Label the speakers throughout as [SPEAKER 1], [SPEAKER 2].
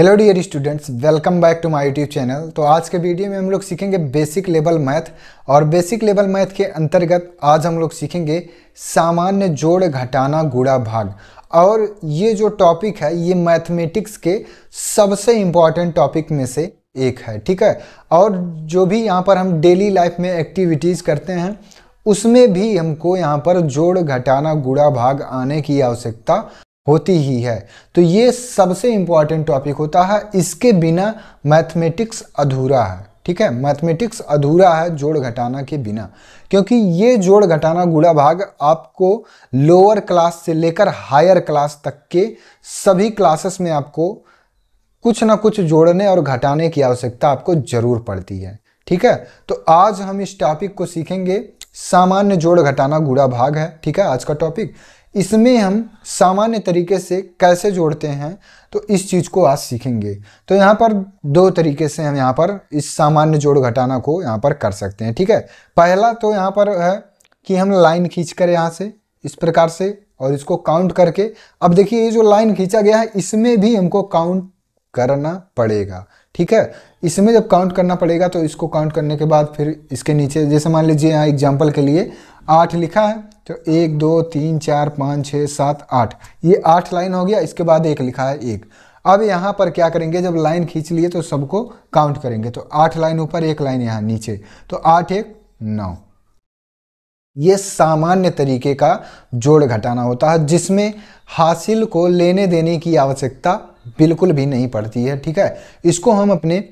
[SPEAKER 1] Hello dear students, welcome back to my YouTube channel. तो आज के वीडियो में हम लोग सीखेंगे बेसिक लेवल मैथ। और बेसिक लेवल मैथ के अंतर्गत आज हम लोग सीखेंगे सामान्य जोड़ घटाना गुणा भाग। और ये जो टॉपिक है ये मैथमेटिक्स के सबसे इम्पॉर्टेंट टॉपिक में से एक है, ठीक है। और जो भी यहाँ पर हम डेली लाइफ में एक्टिविटीज़ करते हैं उसमें भी हमको यहाँ पर जोड़ घटाना गुणा भाग आने की आवश्यकता होती ही है। तो ये सबसे इंपॉर्टेंट टॉपिक होता है, इसके बिना मैथमेटिक्स अधूरा है, ठीक है। मैथमेटिक्स अधूरा है जोड़ घटाना के बिना, क्योंकि ये जोड़ घटाना गुणा भाग आपको लोअर क्लास से लेकर हायर क्लास तक के सभी क्लासेस में आपको कुछ ना कुछ जोड़ने और घटाने की आवश्यकता आपको जरूर पड़ती है, ठीक है। तो आज हम इस टॉपिक को सीखेंगे, सामान्य जोड़ घटाना गुणा भाग है, ठीक है, आज का टॉपिक। इसमें हम सामान्य तरीके से कैसे जोड़ते हैं तो इस चीज़ को आज सीखेंगे। तो यहाँ पर दो तरीके से हम यहाँ पर इस सामान्य जोड़ घटाना को यहाँ पर कर सकते हैं, ठीक है। पहला तो यहाँ पर है कि हम लाइन खींचकर यहाँ से इस प्रकार से और इसको काउंट करके, अब देखिए ये जो लाइन खींचा गया है इसमें भी हमको काउंट करना पड़ेगा, ठीक है। इसमें जब काउंट करना पड़ेगा तो इसको काउंट करने के बाद फिर इसके नीचे, जैसे मान लीजिए यहाँ एग्जाम्पल के लिए 8 लिखा है तो 1 2 3 4 5 6 7 8, ये 8 लाइन हो गया। इसके बाद 1 लिखा है 1। अब यहाँ पर क्या करेंगे, जब लाइन खींच लिए तो सबको काउंट करेंगे। तो 8 लाइन ऊपर, 1 लाइन यहाँ नीचे, तो 8 1 9। ये सामान्य तरीके का जोड़ घटाना होता है जिसमें हासिल को लेने देने की आवश्यकता बिल्कुल भी नहीं पड़ती है, ठीक है। इसको हम अपने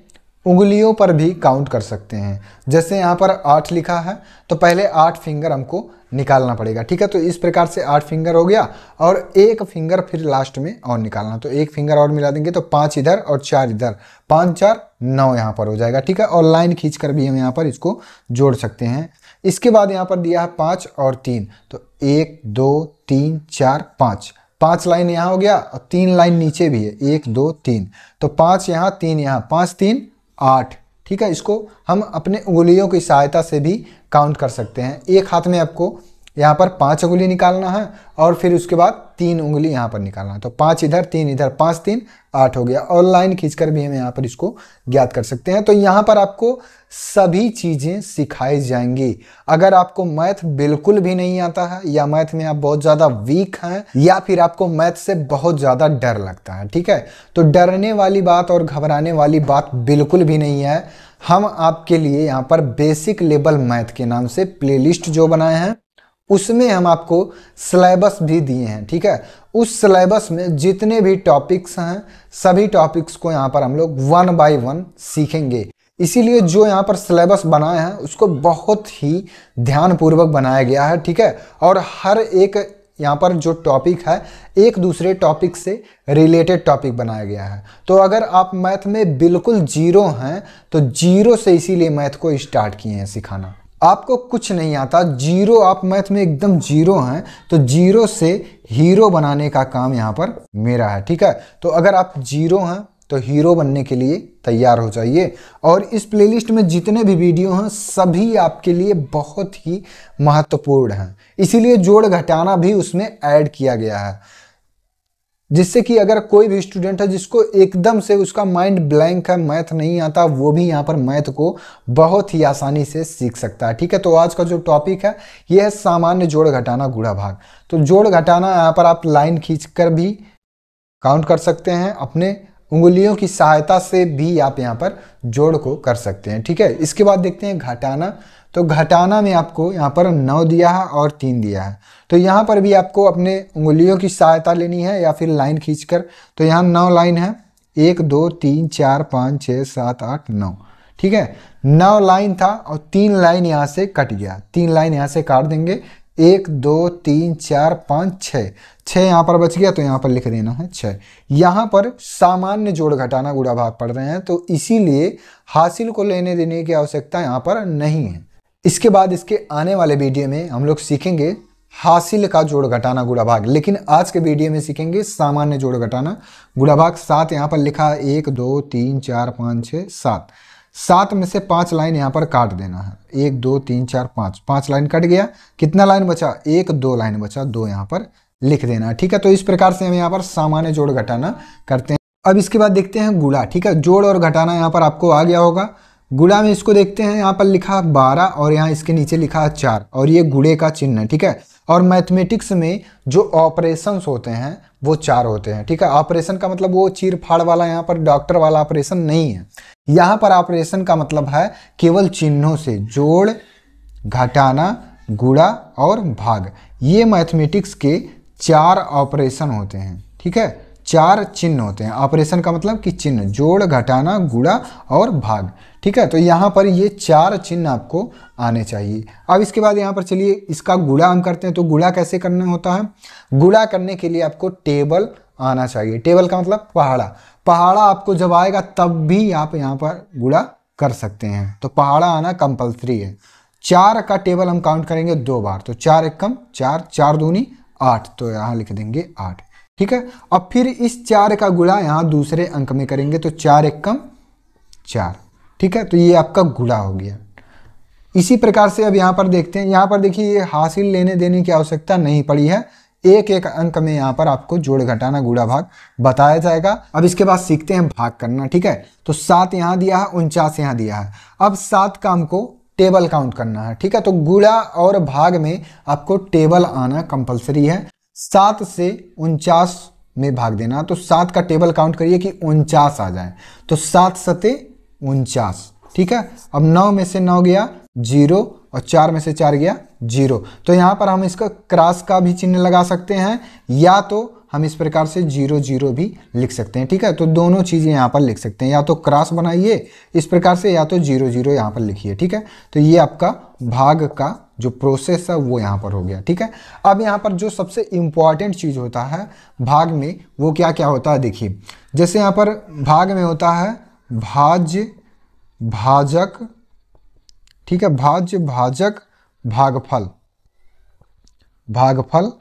[SPEAKER 1] उंगलियों पर भी काउंट कर सकते हैं। जैसे यहाँ पर 8 लिखा है तो पहले 8 फिंगर हमको निकालना पड़ेगा, ठीक है। तो इस प्रकार से 8 फिंगर हो गया और 1 फिंगर फिर लास्ट में और निकालना, तो 1 फिंगर और मिला देंगे तो 5 इधर और 4 इधर, 5 4 9 यहाँ पर हो जाएगा, ठीक है। और लाइन खींच कर भी हम यहाँ पर इसको जोड़ सकते हैं। इसके बाद यहाँ पर दिया है 5 और 3, तो 1 2 3 4 5, 5 लाइन यहाँ हो गया और 3 लाइन नीचे भी है, 1 2 3, तो 5 यहाँ 3 यहाँ, 5 3 8, ठीक है। इसको हम अपने उंगलियों की सहायता से भी काउंट कर सकते हैं। एक हाथ में आपको यहाँ पर 5 उंगली निकालना है और फिर उसके बाद 3 उंगली यहाँ पर निकालना है, तो 5 इधर 3 इधर, 5 3 8 हो गया। और लाइन खींचकर भी हम यहाँ पर इसको ज्ञात कर सकते हैं। तो यहाँ पर आपको सभी चीज़ें सिखाई जाएंगी। अगर आपको मैथ बिल्कुल भी नहीं आता है या मैथ में आप बहुत ज़्यादा वीक हैं या फिर आपको मैथ से बहुत ज़्यादा डर लगता है, ठीक है, तो डरने वाली बात और घबराने वाली बात बिल्कुल भी नहीं है। हम आपके लिए यहाँ पर बेसिक लेवल मैथ के नाम से प्लेलिस्ट जो बनाए हैं उसमें हम आपको सिलेबस भी दिए हैं, ठीक है। उस सिलेबस में जितने भी टॉपिक्स हैं सभी टॉपिक्स को यहाँ पर हम लोग 1 बाय 1 सीखेंगे। इसीलिए जो यहाँ पर सिलेबस बनाए हैं उसको बहुत ही ध्यानपूर्वक बनाया गया है, ठीक है। और हर एक यहाँ पर जो टॉपिक है एक दूसरे टॉपिक से रिलेटेड टॉपिक बनाया गया है। तो अगर आप मैथ में बिल्कुल जीरो हैं तो जीरो से इसीलिए मैथ को स्टार्ट किए हैं सिखाना। आपको कुछ नहीं आता, जीरो, आप मैथ में एकदम जीरो हैं तो जीरो से हीरो बनाने का काम यहाँ पर मेरा है, ठीक है। तो अगर आप जीरो हैं तो हीरो बनने के लिए तैयार हो जाइए। और इस प्लेलिस्ट में जितने भी वीडियो हैं सभी आपके लिए बहुत ही महत्वपूर्ण हैं, इसीलिए जोड़ घटाना भी उसमें ऐड किया गया है, जिससे कि अगर कोई भी स्टूडेंट है जिसको एकदम से उसका माइंड ब्लैंक है, मैथ नहीं आता, वो भी यहाँ पर मैथ को बहुत ही आसानी से सीख सकता है, ठीक है। तो आज का जो टॉपिक है ये है सामान्य जोड़ घटाना गुणा भाग। तो जोड़ घटाना यहाँ पर आप लाइन खींचकर भी काउंट कर सकते हैं, अपने उंगलियों की सहायता से भी आप यहाँ पर जोड़ को कर सकते हैं, ठीक है। इसके बाद देखते हैं घटाना। तो घटाना में आपको यहाँ पर 9 दिया है और 3 दिया है, तो यहाँ पर भी आपको अपने उंगलियों की सहायता लेनी है या फिर लाइन खींचकर। तो यहाँ 9 लाइन है, 1 2 3 4 5 6 7 8 9, ठीक है। 9 लाइन था और 3 लाइन यहाँ से कट गया, 3 लाइन यहाँ से काट देंगे, 1 2 3 4 5 6 यहाँ पर बच गया, तो यहाँ पर लिख देना है 6। यहाँ पर सामान्य जोड़ घटाना गुणा भाग पढ़ रहे हैं तो इसीलिए हासिल को लेने देने की आवश्यकता यहाँ पर नहीं है। इसके बाद इसके आने वाले वीडियो में हम लोग सीखेंगे हासिल का जोड़ घटाना गुणा भाग, लेकिन आज के वीडियो में सीखेंगे सामान्य जोड़ घटाना गुणा भाग। 7 यहाँ पर लिखा है, 1 2 3 4 5 6 7, 7 में से 5 लाइन यहाँ पर काट देना है, 1 2 3 4 5, 5 लाइन कट गया, कितना लाइन बचा, 1 2 लाइन बचा, 2 यहाँ पर लिख देना, ठीक है। तो इस प्रकार से हम यहाँ पर सामान्य जोड़ घटाना करते हैं। अब इसके बाद देखते हैं गुणा, ठीक है। जोड़ और घटाना यहाँ पर आपको आ गया होगा। गुणा में इसको देखते हैं, यहाँ पर लिखा 12 और यहाँ इसके नीचे लिखा 4 और ये गुणे का चिन्ह है, ठीक है। और मैथमेटिक्स में जो ऑपरेशंस होते हैं वो 4 होते हैं, ठीक है। ऑपरेशन का मतलब वो चीर फाड़ वाला, यहाँ पर डॉक्टर वाला ऑपरेशन नहीं है। यहाँ पर ऑपरेशन का मतलब है केवल चिन्हों से, जोड़, घटाना, गुणा और भाग, ये मैथमेटिक्स के 4 ऑपरेशन होते हैं, ठीक है। 4 चिन्ह होते हैं। ऑपरेशन का मतलब कि चिन्ह, जोड़, घटाना, गुणा और भाग, ठीक है। तो यहाँ पर ये 4 चिन्ह आपको आने चाहिए। अब इसके बाद यहाँ पर चलिए इसका गुणा हम करते हैं। तो गुणा कैसे करना होता है? गुणा करने के लिए आपको टेबल आना चाहिए। टेबल का मतलब पहाड़ा। पहाड़ा आपको जब आएगा तब भी आप यहाँ पर गुणा कर सकते हैं। तो पहाड़ा आना कंपल्सरी है। 4 का टेबल हम काउंट करेंगे 2 बार। तो 4 एकम 4, 4 दूनी 8, तो यहाँ लिख देंगे 8, ठीक है। अब फिर इस 4 का गुणा यहाँ दूसरे अंक में करेंगे, तो 4 एकम 4, ठीक है। तो ये आपका गुणा हो गया। इसी प्रकार से अब यहाँ पर देखते हैं, यहाँ पर देखिए ये हासिल लेने देने की आवश्यकता नहीं पड़ी है। एक एक अंक में यहाँ पर आपको जोड़, घटाना, गुणा, भाग बताया जाएगा। अब इसके बाद सीखते हैं भाग करना, ठीक है। तो 7 यहाँ दिया है, 49 यहाँ दिया है। अब 7 का हमको टेबल काउंट करना है, ठीक है। तो गुणा और भाग में आपको टेबल आना कंपलसरी है। 7 से 49 में भाग देना। तो 7 का टेबल काउंट करिए कि 49 आ जाए। तो 7 सते 49, ठीक है। अब 9 में से 9 गया 0 और 4 में से 4 गया 0। तो यहाँ पर हम इसका क्रॉस का भी चिन्ह लगा सकते हैं, या तो हम इस प्रकार से 0 0 भी लिख सकते हैं, ठीक है। तो दोनों चीज़ें यहाँ पर लिख सकते हैं, या तो क्रॉस बनाइए इस प्रकार से, या तो 0 0 यहाँ पर लिखिए, ठीक है। तो ये आपका भाग का जो प्रोसेस है वो यहाँ पर हो गया, ठीक है। अब यहाँ पर जो सबसे इम्पॉर्टेंट चीज़ होता है भाग में, वो क्या क्या होता है देखिए। जैसे यहाँ पर भाग में होता है भाज्य, भाजक, ठीक है। भाज्य, भाजक, भागफल, भागफल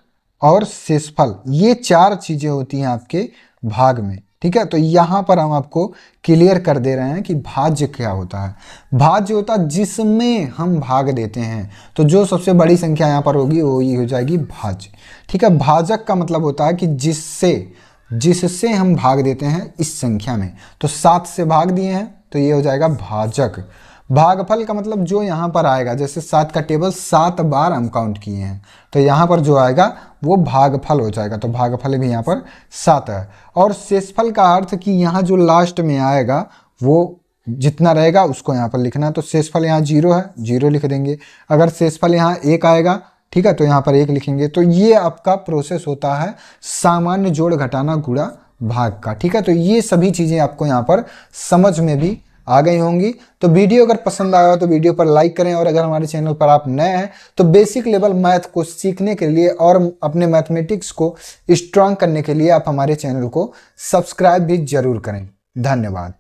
[SPEAKER 1] और शेषफल, ये 4 चीज़ें होती हैं आपके भाग में, ठीक है। तो यहाँ पर हम आपको क्लियर कर दे रहे हैं कि भाज्य क्या होता है। भाज्य होता है जिसमें हम भाग देते हैं। तो जो सबसे बड़ी संख्या यहाँ पर होगी वो ये हो जाएगी भाज्य, ठीक है। भाजक का मतलब होता है कि जिससे हम भाग देते हैं इस संख्या में। तो 7 से भाग दिए हैं तो ये हो जाएगा भाजक। भागफल का मतलब जो यहाँ पर आएगा, जैसे 7 का टेबल 7 बार हम काउंट किए हैं, तो यहाँ पर जो आएगा वो भागफल हो जाएगा। तो भागफल भी यहाँ पर 7 है। और शेषफल का अर्थ कि यहाँ जो लास्ट में आएगा वो जितना रहेगा उसको यहाँ पर लिखना। तो शेषफल यहाँ 0 है, 0 लिख देंगे। अगर शेषफल यहाँ 1 आएगा, ठीक है, तो यहाँ पर 1 लिखेंगे। तो ये आपका प्रोसेस होता है सामान्य जोड़, घटाना, गुणा, भाग का, ठीक है। तो ये सभी चीज़ें आपको यहाँ पर समझ में भी आ गई होंगी। तो वीडियो अगर पसंद आया हो तो वीडियो पर लाइक करें, और अगर हमारे चैनल पर आप नए हैं तो बेसिक लेवल मैथ को सीखने के लिए और अपने मैथमेटिक्स को स्ट्रांग करने के लिए आप हमारे चैनल को सब्सक्राइब भी जरूर करें। धन्यवाद।